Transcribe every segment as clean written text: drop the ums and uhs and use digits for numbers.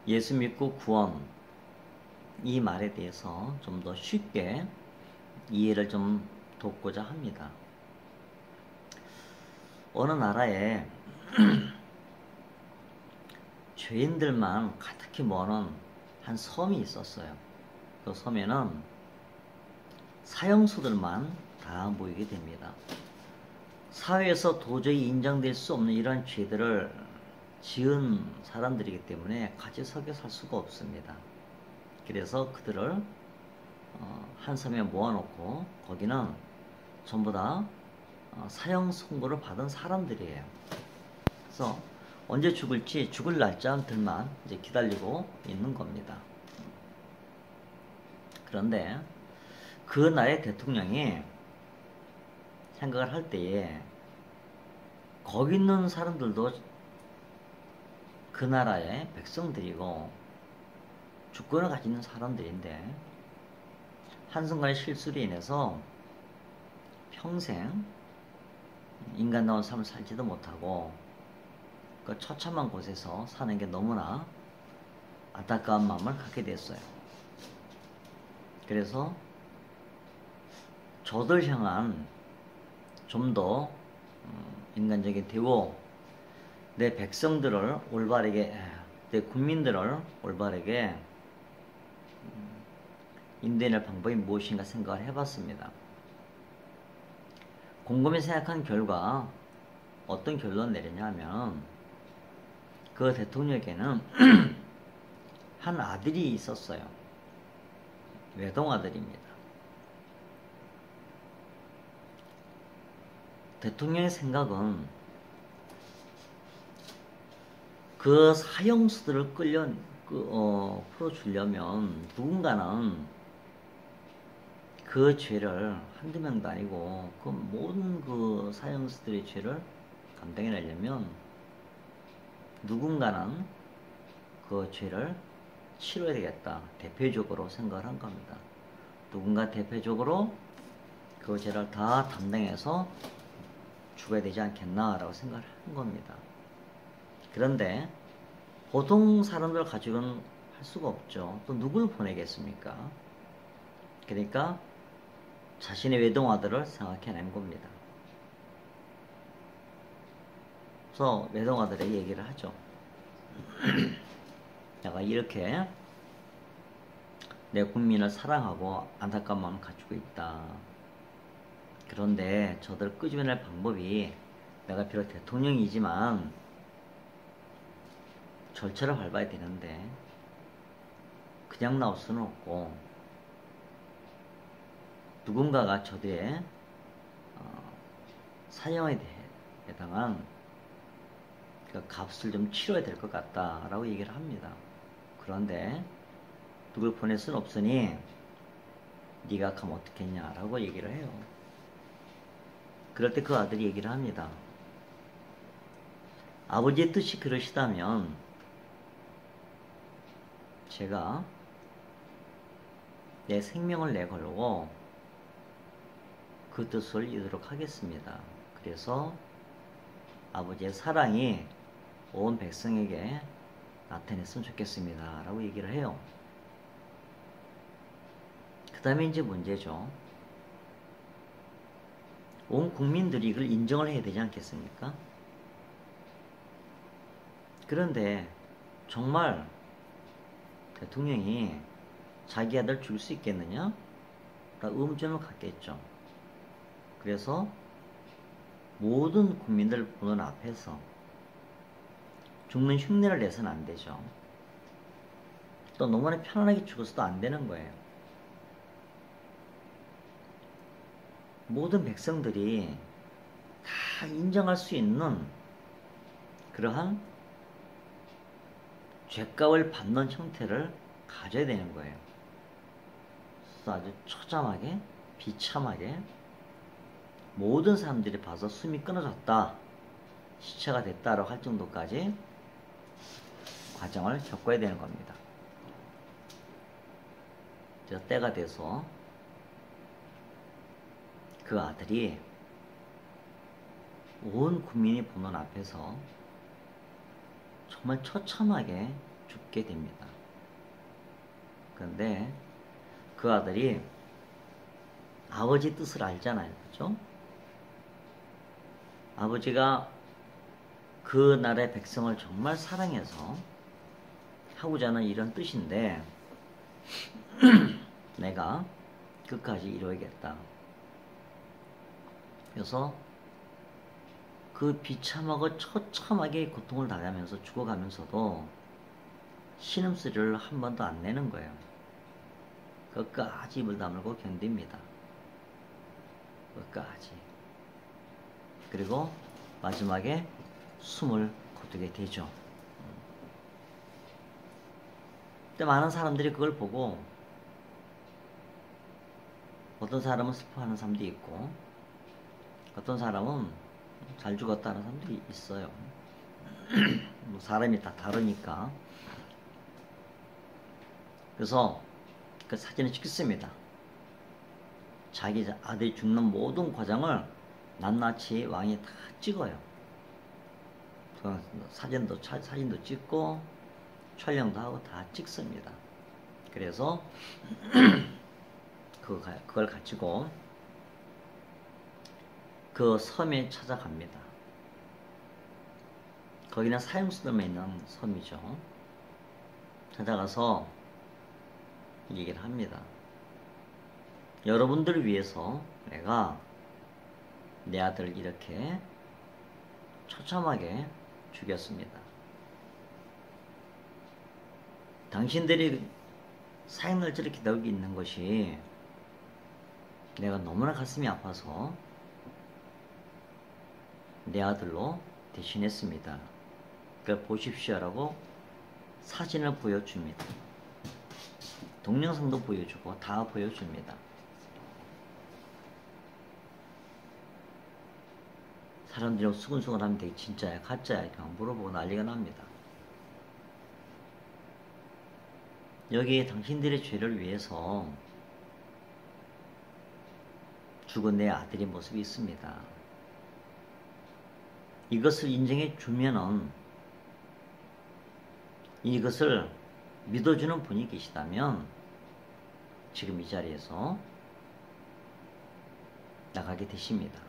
예수 믿고 구원, 이 말에 대해서 좀 더 쉽게 이해를 좀 돕고자 합니다. 어느 나라에 죄인들만 가득히 모아놓은 한 섬이 있었어요. 그 섬에는 사형수들만 다 모이게 됩니다. 사회에서 도저히 인정될 수 없는 이러한 죄들을 지은 사람들이기 때문에 같이 섞여 살 수가 없습니다. 그래서 그들을 한 섬에 모아놓고 거기는 전부 다 사형 선고를 받은 사람들이에요. 그래서 언제 죽을지 죽을 날짜들만 이제 기다리고 있는 겁니다. 그런데 그 나라의 대통령이 생각을 할 때에 거기 있는 사람들도 그 나라의 백성들이고 주권을 가지고 있는 사람들인데 한순간의 실수로 인해서 평생 인간다운 삶을 살지도 못하고 그 처참한 곳에서 사는 게 너무나 안타까운 마음을 갖게 됐어요. 그래서 저들 향한 좀 더 인간적인 대우, 내 백성들을 올바르게, 내 국민들을 올바르게 인도해낼 방법이 무엇인가 생각을 해봤습니다. 곰곰이 생각한 결과 어떤 결론을 내리냐면 그 대통령에게는 한 아들이 있었어요. 외동아들입니다. 대통령의 생각은 그 사형수들을 풀어주려면 누군가는 그 죄를 한두 명도 아니고 그 모든 그 사형수들의 죄를 감당해내려면 누군가는 그 죄를 치러야 되겠다. 대표적으로 생각을 한 겁니다. 누군가 대표적으로 그 죄를 다 담당해서 죽어야 되지 않겠나라고 생각을 한 겁니다. 그런데 보통 사람들 가지고는 할 수가 없죠. 또 누굴 보내겠습니까? 그러니까 자신의 외동아들을 생각해낸 겁니다. 그래서 외동아들에게 얘기를 하죠. 내가 이렇게 내 국민을 사랑하고 안타까운 마음을 가지고 있다. 그런데 저들을 끄집어낼 방법이 내가 비록 대통령이지만 절차를 밟아야 되는데 그냥 나올 수는 없고 누군가가 저들의 사형에 해당한 그 값을 좀 치러야 될 것 같다라고 얘기를 합니다. 그런데 누굴 보낼 수는 없으니 네가 가면 어떻겠냐라고 얘기를 해요. 그럴 때 그 아들이 얘기를 합니다. 아버지의 뜻이 그러시다면 제가 내 생명을 내걸고 그 뜻을 이루도록 하겠습니다. 그래서 아버지의 사랑이 온 백성에게 나타냈으면 좋겠습니다. 라고 얘기를 해요. 그 다음에 이제 문제죠. 온 국민들이 이걸 인정을 해야 되지 않겠습니까? 그런데 정말 대통령이 자기 아들 죽일 수 있겠느냐? 라고 의문점을 갖겠죠. 그래서 모든 국민들 보는 앞에서 죽는 흉내를 내서는 안 되죠. 또 너무나 편안하게 죽어서도 안 되는 거예요. 모든 백성들이 다 인정할 수 있는 그러한 죄값을 받는 형태를 가져야 되는 거예요. 그래서 아주 처참하게 비참하게 모든 사람들이 봐서 숨이 끊어졌다, 시체가 됐다라고 할 정도까지 과정을 겪어야 되는 겁니다. 그래서 때가 돼서 그 아들이 온 국민이 보는 앞에서 정말 처참하게 죽게 됩니다. 그런데 그 아들이 아버지 뜻을 알잖아요. 그렇죠? 아버지가 그 나라의 백성을 정말 사랑해서 하고자 하는 이런 뜻인데 내가 끝까지 이루어야겠다. 그래서 그 비참하고 처참하게 고통을 당하면서 죽어가면서도 신음소리를 한 번도 안 내는 거예요. 끝까지 입을 다물고 견딥니다. 끝까지. 그리고 마지막에 숨을 거두게 되죠. 근데 많은 사람들이 그걸 보고 어떤 사람은 슬퍼하는 사람도 있고 어떤 사람은 잘 죽었다는 사람들이 있어요. 뭐 사람이 다 다르니까. 그래서 그 사진을 찍습니다. 자기 아들이 죽는 모든 과정을 낱낱이 왕이 다 찍어요. 사진도 찍고 촬영도 하고 다 찍습니다. 그래서 그걸 가지고 그 섬에 찾아갑니다. 거기는 사형수들만 있는 섬이죠. 찾아가서 얘기를 합니다. 여러분들을 위해서 내가 내 아들을 이렇게 처참하게 죽였습니다. 당신들이 사형날짜를 기다리고 있는 것이 내가 너무나 가슴이 아파서 내 아들로 대신했습니다. 그걸 보십시오라고 사진을 보여줍니다. 동영상도 보여주고 다 보여줍니다. 사람들이 수근수근 하면 되게 진짜야 가짜야 이렇게 물어보고 난리가 납니다. 여기에 당신들의 죄를 위해서 죽은 내 아들의 모습이 있습니다. 이것을 인정해 주면은 이것을 믿어주는 분이 계시다면 지금 이 자리에서 나가게 되십니다.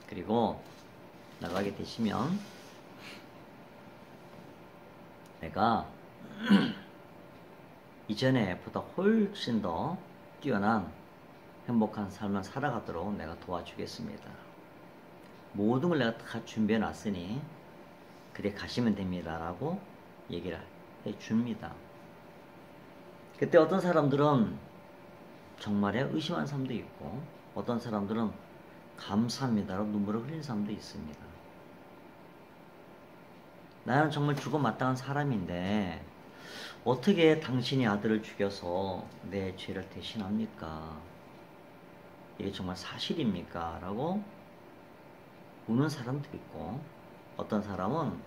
그리고 나가게 되시면 내가 이전에 보다 훨씬 더 뛰어난 행복한 삶을 살아가도록 내가 도와주겠습니다. 모든 걸 내가 다 준비해 놨으니 그래 가시면 됩니다 라고 얘기를 해 줍니다. 그때 어떤 사람들은 정말에 의심한 사람도 있고 어떤 사람들은 감사합니다라고 눈물을 흘린 사람도 있습니다. 나는 정말 죽어 마땅한 사람인데 어떻게 당신이 아들을 죽여서 내 죄를 대신합니까? 이게 정말 사실입니까? 라고 우는 사람도 있고 어떤 사람은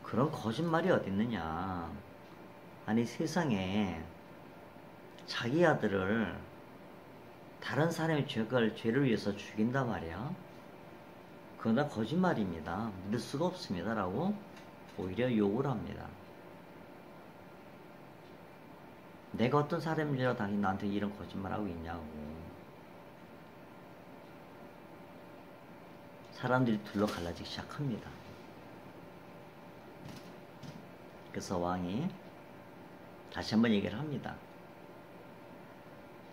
그런 거짓말이 어딨느냐. 아니 세상에 자기 아들을 다른 사람의 죄를 위해서 죽인단 말이야. 그건 다 거짓말입니다. 믿을 수가 없습니다. 라고 오히려 욕을 합니다. 내가 어떤 사람이라 당연히 나한테 이런 거짓말 하고 있냐고. 사람들이 둘러 갈라지기 시작합니다. 그래서 왕이 다시 한번 얘기를 합니다.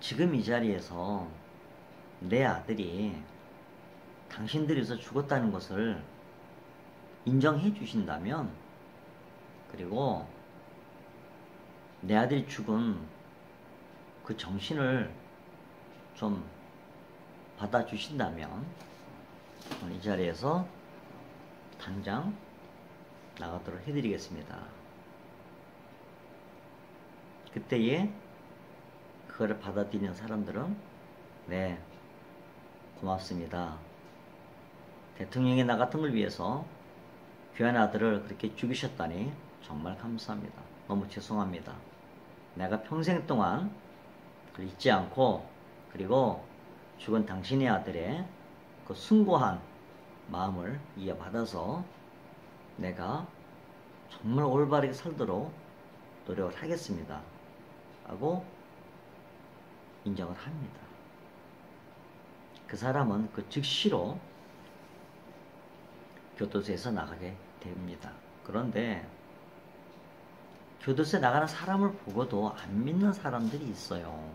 지금 이 자리에서 내 아들이 당신들에서 죽었다는 것을 인정해 주신다면 그리고 내 아들이 죽은 그 정신을 좀 받아주신다면 이 자리에서 당장 나가도록 해드리겠습니다. 그때에 그거를 받아들이는 사람들은 네 고맙습니다. 대통령이 나 같은 걸 위해서 귀한 아들을 그렇게 죽이셨다니 정말 감사합니다. 너무 죄송합니다. 내가 평생 동안 그걸 잊지 않고 그리고 죽은 당신의 아들의 그 숭고한 마음을 이어받아서 내가 정말 올바르게 살도록 노력을 하겠습니다 하고 인정을 합니다. 그 사람은 그 즉시로 교도소에서 나가게 됩니다. 그런데 교도소에 나가는 사람을 보고도 안 믿는 사람들이 있어요.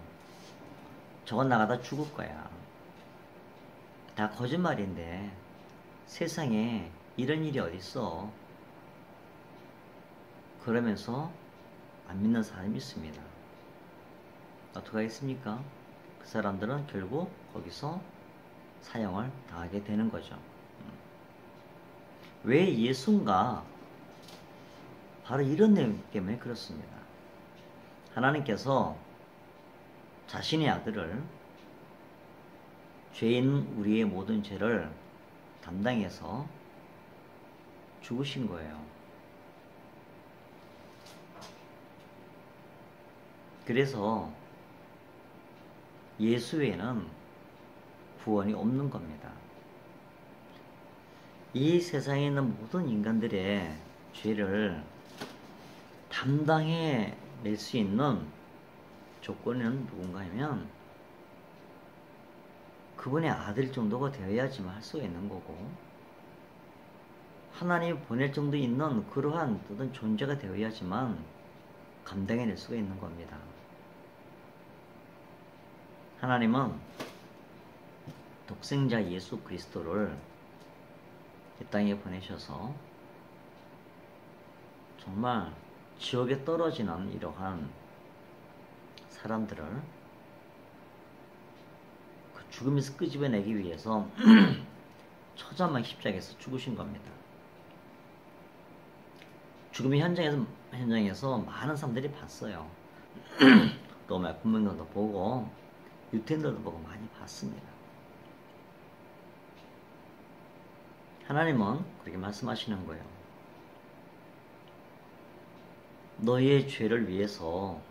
저건 나가다 죽을 거야. 다 거짓말인데 세상에 이런 일이 어딨어. 그러면서 안 믿는 사람이 있습니다. 어떻게 하겠습니까? 그 사람들은 결국 거기서 사형을 당하게 되는 거죠. 왜 예수인가? 바로 이런 내용 때문에 그렇습니다. 하나님께서 자신의 아들을 죄인 우리의 모든 죄를 담당해서 죽으신 거예요. 그래서 예수 외에는 구원이 없는 겁니다. 이 세상에 있는 모든 인간들의 죄를 담당해 낼 수 있는 조건은 누군가 하면 그분의 아들 정도가 되어야지만 할 수가 있는 거고, 하나님이 보낼 정도 있는 그러한 어떤 존재가 되어야지만 감당해낼 수가 있는 겁니다. 하나님은 독생자 예수 그리스도를 이 땅에 보내셔서 정말 지옥에 떨어지는 이러한 사람들을 그 죽음에서 끄집어내기 위해서 처자만 십자가에서 죽으신 겁니다. 죽음의 현장에서 많은 사람들이 봤어요. 로마 군병들도 보고 유태인들도 보고 많이 봤습니다. 하나님은 그렇게 말씀하시는 거예요. 너희의 죄를 위해서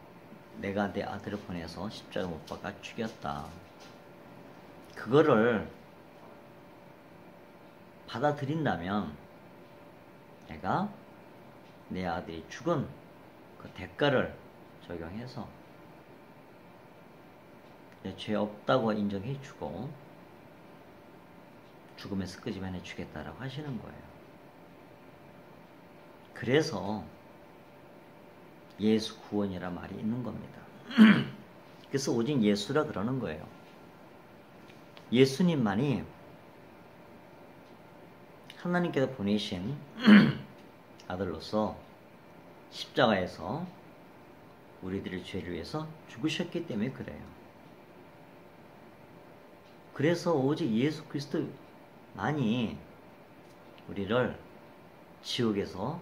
내가 내 아들을 보내서 십자가 못 박아 죽였다. 그거를 받아들인다면 내가 내 아들이 죽은 그 대가를 적용해서 내 죄 없다고 인정해 주고 죽음에서 끄집어내 주겠다라고 하시는 거예요. 그래서 예수 구원이라 말이 있는 겁니다. 그래서 오직 예수라 그러는 거예요. 예수님만이 하나님께서 보내신 아들로서 십자가에서 우리들의 죄를 위해서 죽으셨기 때문에 그래요. 그래서 오직 예수 그리스도만이 우리를 지옥에서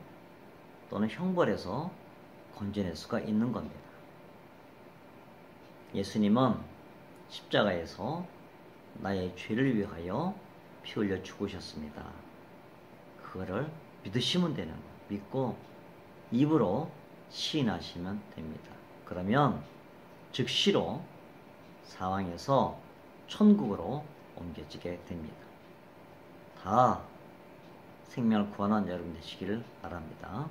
또는 형벌에서 건져낼 수가 있는 겁니다. 예수님은 십자가에서 나의 죄를 위하여 피 흘려 죽으셨습니다. 그거를 믿으시면 되는 거예요. 믿고 입으로 시인하시면 됩니다. 그러면 즉시로 사망에서 천국으로 옮겨지게 됩니다. 다 생명을 구원한 여러분 되시기를 바랍니다.